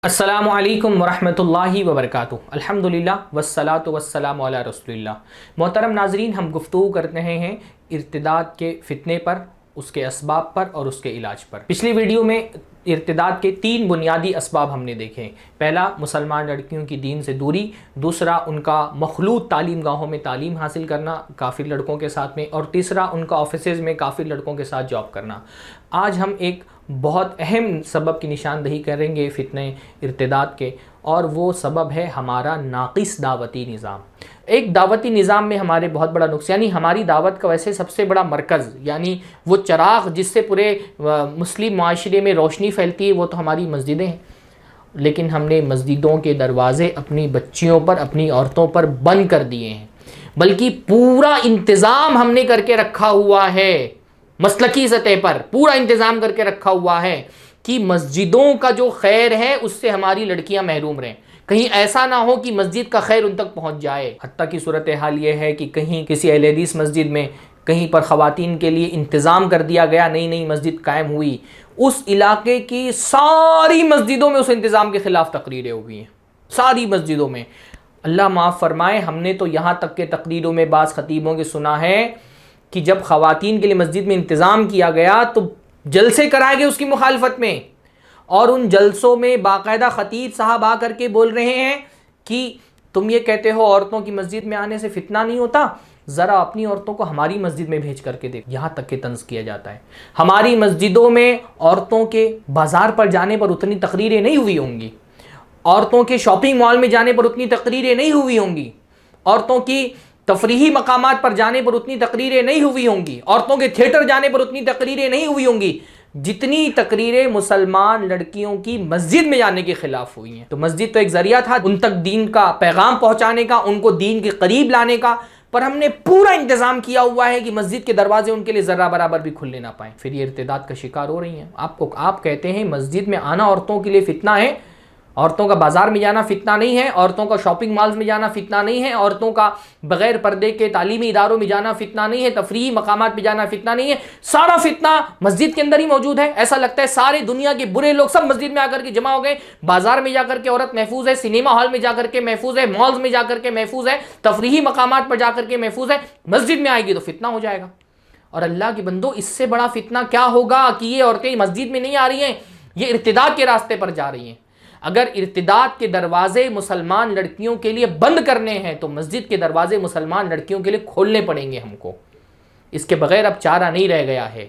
السلام علیکم ورحمۃ اللہ وبرکاتہ۔ الحمدللہ والصلاۃ والسلام علی رسول اللہ۔ محترم ناظرین، ہم گفتگو کر رہے ہیں ارتداد کے فتنے پر، اس کے اسباب پر اور اس کے علاج پر۔ پچھلی ویڈیو میں ارتداد کے 3 بنیادی اسباب ہم نے دیکھے۔ پہلا، مسلمان لڑکیوں کی دین سے دوری، دوسرا ان کا مخلوط تعلیم گاہوں میں تعلیم حاصل کرنا کافر لڑکوں کے ساتھ میں، اور تیسرا ان کا آفیسز میں کافر لڑکوں کے ساتھ جاب کرنا۔ آج ہم ایک بہت اہم سبب کی نشاندہی کریں گے فتنے ارتداد کے، اور وہ سبب ہے ہمارا ناقص دعوتی نظام۔ ایک دعوتی نظام میں ہمارے بہت بڑا نقص، یعنی ہماری دعوت کا ویسے سب سے بڑا مرکز، یعنی وہ چراغ جس سے پورے مسلم معاشرے میں روشنی پھیلتی ہے، وہ تو ہماری مسجدیں ہیں۔ لیکن ہم نے مسجدوں کے دروازے اپنی بچیوں پر، اپنی عورتوں پر بند کر دیے ہیں، بلکہ پورا انتظام ہم نے کر کے رکھا ہوا ہے، مسلکی سطح پر پورا انتظام کر کے رکھا ہوا ہے کہ مسجدوں کا جو خیر ہے اس سے ہماری لڑکیاں محروم رہیں۔ کہیں ایسا نہ ہو کہ مسجد کا خیر ان تک پہنچ جائے۔ حتیٰ کی صورتحال یہ ہے کہ کہیں کسی اہل حدیث مسجد میں کہیں پر خواتین کے لیے انتظام کر دیا گیا، نئی مسجد قائم ہوئی، اس علاقے کی ساری مسجدوں میں اس انتظام کے خلاف تقریریں ہوئی ہیں، ساری مسجدوں میں۔ اللہ معاف فرمائے، ہم نے تو یہاں تک کہ تقریروں میں بعض خطیبوں کے سنا ہے کہ جب خواتین کے لیے مسجد میں انتظام کیا گیا تو جلسے کرائے گئے اس کی مخالفت میں، اور ان جلسوں میں باقاعدہ خطیب صاحب آ کر کے بول رہے ہیں کہ تم یہ کہتے ہو عورتوں کی مسجد میں آنے سے فتنہ نہیں ہوتا، ذرا اپنی عورتوں کو ہماری مسجد میں بھیج کر کے دیکھ۔ یہاں تک کہ طنز کیا جاتا ہے۔ ہماری مسجدوں میں عورتوں کے بازار پر جانے پر اتنی تقریریں نہیں ہوئی ہوں گی، عورتوں کے شاپنگ مال میں جانے پر اتنی تقریریں نہیں ہوئی ہوں گی، عورتوں کی تفریحی مقامات پر جانے پر اتنی تقریریں نہیں ہوئی ہوں گی، عورتوں کے تھیٹر جانے پر اتنی تقریریں نہیں ہوئی ہوں گی جتنی تقریریں مسلمان لڑکیوں کی مسجد میں جانے کے خلاف ہوئی ہیں۔ تو مسجد تو ایک ذریعہ تھا ان تک دین کا پیغام پہنچانے کا، ان کو دین کے قریب لانے کا، پر ہم نے پورا انتظام کیا ہوا ہے کہ مسجد کے دروازے ان کے لیے ذرہ برابر بھی کھلنے نہ پائیں۔ پھر یہ ارتداد کا شکار ہو رہی ہیں۔ آپ کہتے ہیں مسجد میں آنا عورتوں کے لیے فتنہ ہے، عورتوں کا بازار میں جانا فتنہ نہیں ہے، عورتوں کا شاپنگ مالز میں جانا فتنہ نہیں ہے، عورتوں کا بغیر پردے کے تعلیمی اداروں میں جانا فتنہ نہیں ہے، تفریحی مقامات پہ جانا فتنہ نہیں ہے، سارا فتنہ مسجد کے اندر ہی موجود ہے۔ ایسا لگتا ہے سارے دنیا کے برے لوگ سب مسجد میں آ کر کے جمع ہو گئے۔ بازار میں جا کر کے عورت محفوظ ہے، سنیما ہال میں جا کر کے محفوظ ہے، مالز میں جا کر کے محفوظ ہے، تفریحی مقامات پر جا کر کے محفوظ ہے، مسجد میں آئے گی تو فتنہ ہو جائے گا۔ اور اللہ کے بندو، اس سے بڑا فتنہ کیا ہوگا کہ یہ عورتیں مسجد میں نہیں آ رہی ہیں، یہ ارتداد کے راستے پر جا رہی ہیں۔ اگر ارتداد کے دروازے مسلمان لڑکیوں کے لیے بند کرنے ہیں تو مسجد کے دروازے مسلمان لڑکیوں کے لیے کھولنے پڑیں گے ہم کو، اس کے بغیر اب چارہ نہیں رہ گیا ہے۔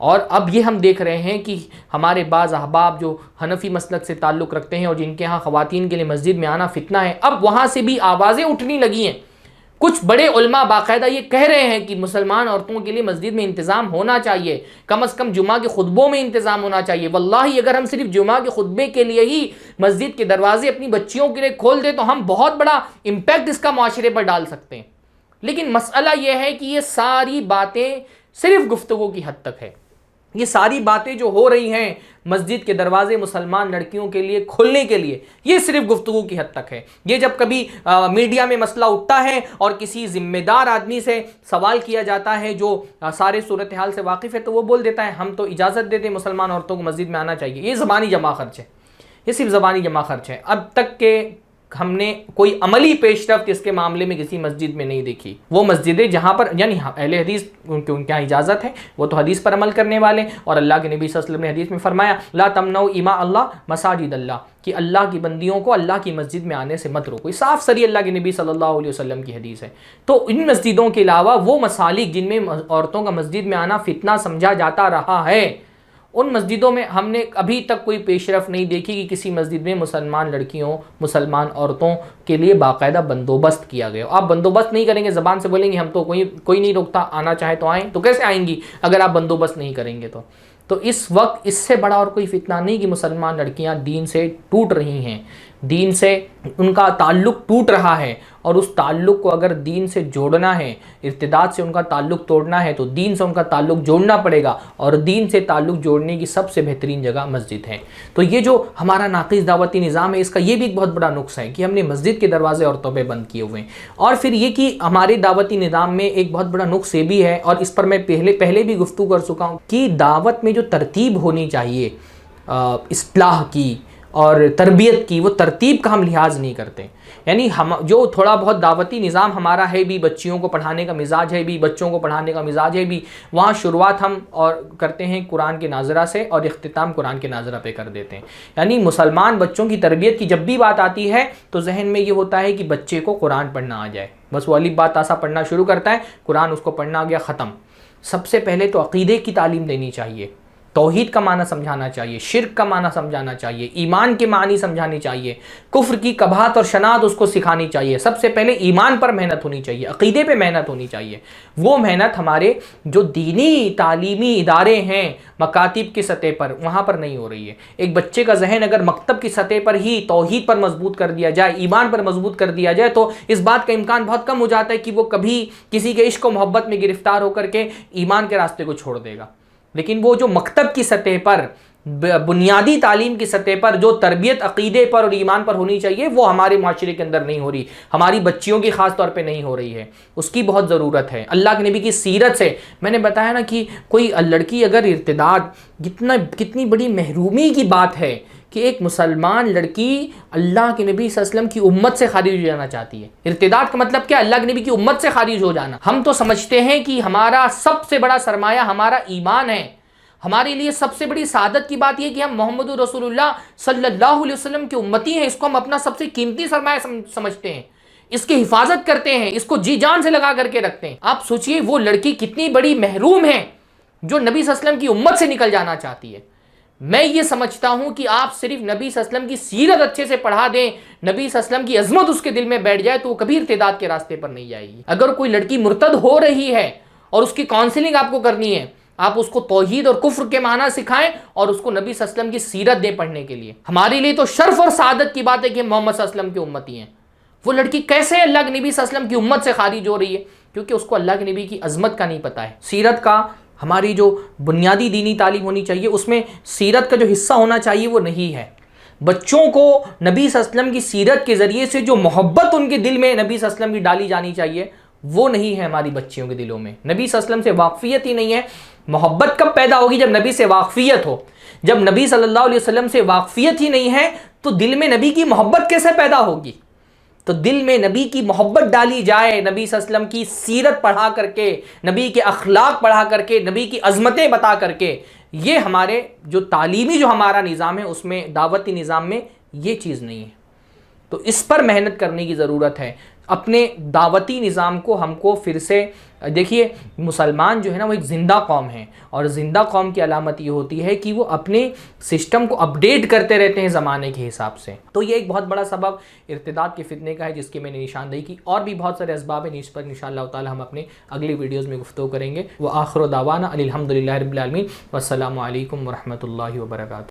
اور اب یہ ہم دیکھ رہے ہیں کہ ہمارے بعض احباب جو حنفی مسلک سے تعلق رکھتے ہیں اور جن کے ہاں خواتین کے لیے مسجد میں آنا فتنہ ہے، اب وہاں سے بھی آوازیں اٹھنے لگی ہیں۔ کچھ بڑے علماء باقاعدہ یہ کہہ رہے ہیں کہ مسلمان عورتوں کے لیے مسجد میں انتظام ہونا چاہیے، کم از کم جمعہ کے خطبوں میں انتظام ہونا چاہیے۔ واللہ اگر ہم صرف جمعہ کے خطبے کے لیے ہی مسجد کے دروازے اپنی بچیوں کے لیے کھول دیں تو ہم بہت بڑا امپیکٹ اس کا معاشرے پر ڈال سکتے ہیں۔ لیکن مسئلہ یہ ہے کہ یہ ساری باتیں صرف گفتگو کی حد تک ہے۔ یہ ساری باتیں جو ہو رہی ہیں مسجد کے دروازے مسلمان لڑکیوں کے لیے کھولنے کے لیے، یہ صرف گفتگو کی حد تک ہے۔ یہ جب کبھی میڈیا میں مسئلہ اٹھتا ہے اور کسی ذمہ دار آدمی سے سوال کیا جاتا ہے جو سارے صورتحال سے واقف ہے، تو وہ بول دیتا ہے ہم تو اجازت دیتے ہیں مسلمان عورتوں کو مسجد میں آنا چاہیے۔ یہ زبانی جمع خرچ ہے، یہ صرف زبانی جمع خرچ ہے۔ اب تک کہ ہم نے کوئی عملی پیش رفت اس کے معاملے میں کسی مسجد میں نہیں دیکھی۔ وہ مسجدیں جہاں پر یعنی اہل حدیث ان کے یہاں اجازت ہے، وہ تو حدیث پر عمل کرنے والے، اور اللہ کے نبی صلی اللہ علیہ وسلم نے حدیث میں فرمایا لا تمنعوا اماء اللہ مساجد اللہ، کہ اللہ کی بندیوں کو اللہ کی مسجد میں آنے سے مت روکو۔ صاف سری اللہ کے نبی صلی اللہ علیہ وسلم کی حدیث ہے۔ تو ان مسجدوں کے علاوہ وہ مسالک جن میں عورتوں کا مسجد میں آنا فتنہ سمجھا جاتا رہا ہے، ان مسجدوں میں ہم نے ابھی تک کوئی پیش رفت نہیں دیکھی کہ کسی مسجد میں مسلمان لڑکیوں، مسلمان عورتوں کے لیے باقاعدہ بندوبست کیا گیا۔ آپ بندوبست نہیں کریں گے، زبان سے بولیں گے ہم تو کوئی نہیں روکتا، آنا چاہے تو آئیں، تو کیسے آئیں گی اگر آپ بندوبست نہیں کریں گے تو اس وقت اس سے بڑا اور کوئی فتنہ نہیں کہ مسلمان لڑکیاں دین سے ٹوٹ رہی ہیں، دین سے ان کا تعلق ٹوٹ رہا ہے، اور اس تعلق کو اگر دین سے جوڑنا ہے، ارتداد سے ان کا تعلق توڑنا ہے تو دین سے ان کا تعلق جوڑنا پڑے گا، اور دین سے تعلق جوڑنے کی سب سے بہترین جگہ مسجد ہے۔ تو یہ جو ہمارا ناقص دعوتی نظام ہے، اس کا یہ بھی ایک بہت بڑا نقص ہے کہ ہم نے مسجد کے دروازے عورتوں پہ بند کیے ہوئے ہیں۔ اور پھر یہ کہ ہمارے دعوتی نظام میں ایک بہت بڑا نقص یہ بھی ہے، اور اس پر میں پہلے بھی گفتگو کر چکا ہوں، کہ دعوت میں جو ترتیب ہونی چاہیے اصلاح کی، اور تربیت کی، وہ ترتیب کا ہم لحاظ نہیں کرتے. یعنی ہم جو تھوڑا بہت دعوتی نظام ہمارا ہے بھی، بچیوں کو پڑھانے کا مزاج ہے بھی، بچوں کو پڑھانے کا مزاج ہے بھی، وہاں شروعات ہم اور کرتے ہیں قرآن کے ناظرہ سے اور اختتام قرآن کے ناظرہ پہ کر دیتے ہیں. یعنی مسلمان بچوں کی تربیت کی جب بھی بات آتی ہے تو ذہن میں یہ ہوتا ہے کہ بچے کو قرآن پڑھنا آ جائے، بس وہ الف با تا سا پڑھنا شروع کرتا ہے، قرآن اس کو پڑھنا آ گیا، ختم. سب سے پہلے تو عقیدے کی تعلیم دینی چاہیے، توحید کا معنی سمجھانا چاہیے، شرک کا معنی سمجھانا چاہیے، ایمان کے معنی سمجھانی چاہیے، کفر کی قباحت اور شناعت اس کو سکھانی چاہیے. سب سے پہلے ایمان پر محنت ہونی چاہیے، عقیدے پہ محنت ہونی چاہیے. وہ محنت ہمارے جو دینی تعلیمی ادارے ہیں مکاتب کی سطح پر، وہاں پر نہیں ہو رہی ہے. ایک بچے کا ذہن اگر مکتب کی سطح پر ہی توحید پر مضبوط کر دیا جائے، ایمان پر مضبوط کر دیا جائے، تو اس بات کا امکان بہت کم ہو جاتا ہے کہ وہ کبھی کسی کے عشق و محبت میں گرفتار ہو کر کے ایمان کے راستے کو چھوڑ دے گا. لیکن وہ جو مکتب کی سطح پر، بنیادی تعلیم کی سطح پر جو تربیت عقیدے پر اور ایمان پر ہونی چاہیے، وہ ہمارے معاشرے کے اندر نہیں ہو رہی، ہماری بچیوں کی خاص طور پہ نہیں ہو رہی ہے. اس کی بہت ضرورت ہے. اللہ کے نبی کی سیرت سے میں نے بتایا نا کہ کوئی لڑکی اگر ارتداد، کتنی بڑی محرومی کی بات ہے کہ ایک مسلمان لڑکی اللہ کے نبی صلی اللہ علیہ وسلم کی امت سے خارج ہو جانا چاہتی ہے. ارتداد کا مطلب کیا؟ اللہ کے نبی کی امت سے خارج ہو جانا. ہم تو سمجھتے ہیں کہ ہمارا سب سے بڑا سرمایہ ہمارا ایمان ہے. ہمارے لیے سب سے بڑی سعادت کی بات یہ کہ ہم محمد رسول اللہ صلی اللہ علیہ وسلم کی امتی ہیں. اس کو ہم اپنا سب سے قیمتی سرمایہ سمجھتے ہیں، اس کی حفاظت کرتے ہیں، اس کو جی جان سے لگا کر کے رکھتے ہیں. آپ سوچئے وہ لڑکی کتنی بڑی محروم ہے جو نبی صلی اللہ علیہ وسلم کی امت سے نکل جانا چاہتی ہے. میں یہ سمجھتا ہوں کہ آپ صرف نبی صلی اللہ علیہ وسلم کی سیرت اچھے سے پڑھا دیں، نبی صلی اللہ علیہ وسلم کی عظمت اس کے دل میں بیٹھ جائے، تو وہ کبھی ارتداد کے راستے پر نہیں جائے گی. اگر کوئی لڑکی مرتد ہو رہی ہے اور اس کی کاؤنسلنگ آپ کو کرنی ہے، آپ اس کو توحید اور کفر کے معنی سکھائیں اور اس کو نبی صلی اللہ علیہ وسلم کی سیرت دیں پڑھنے کے لیے. ہمارے لیے تو شرف اور سعادت کی بات ہے کہ محمد صلی اللہ علیہ وسلم کی امتی ہیں. وہ لڑکی کیسے اللہ کے نبی صلی اللہ علیہ وسلم کی امت سے خارج ہو رہی ہے؟ کیونکہ اس کو اللہ کے نبی کی عظمت کا نہیں پتہ ہے. سیرت کا، ہماری جو بنیادی دینی تعلیم ہونی چاہیے، اس میں سیرت کا جو حصہ ہونا چاہیے وہ نہیں ہے. بچوں کو نبی صلی اللہ علیہ وسلم کی سیرت کے ذریعے سے جو محبت ان کے دل میں نبی صلی اللہ علیہ وسلم کی ڈالی جانی چاہیے، وہ نہیں ہے ہماری بچیوں کے دلوں میں. نبی صلی اللہ علیہ وسلم سے واقفیت ہی نہیں ہے. محبت کب پیدا ہوگی؟ جب نبی سے واقفیت ہو. جب نبی صلی اللہ علیہ وسلم سے واقفیت ہی نہیں ہے تو دل میں نبی کی محبت کیسے پیدا ہوگی؟ تو دل میں نبی کی محبت ڈالی جائے، نبی صلی اللہ علیہ وسلم کی سیرت پڑھا کر کے، نبی کے اخلاق پڑھا کر کے، نبی کی عظمتیں بتا کر کے. یہ ہمارے جو تعلیمی جو ہمارا نظام ہے اس میں، دعوتی نظام میں یہ چیز نہیں ہے. تو اس پر محنت کرنے کی ضرورت ہے. اپنے دعوتی نظام کو ہم کو پھر سے دیکھیے، مسلمان جو ہے نا وہ ایک زندہ قوم ہے، اور زندہ قوم کی علامت یہ ہوتی ہے کہ وہ اپنے سسٹم کو اپڈیٹ کرتے رہتے ہیں زمانے کے حساب سے. تو یہ ایک بہت بڑا سبب ارتداد کے فتنے کا ہے جس کی میں نے نشاندہی کی. اور بھی بہت سارے اسباب ہیں جس پر انشاءاللہ تعالی ہم اپنے اگلی ویڈیوز میں گفتگو کریں گے. وآخر دعوانا الحمدللہ رب العالمین، والسلام علیکم ورحمۃ اللہ وبرکاتہ.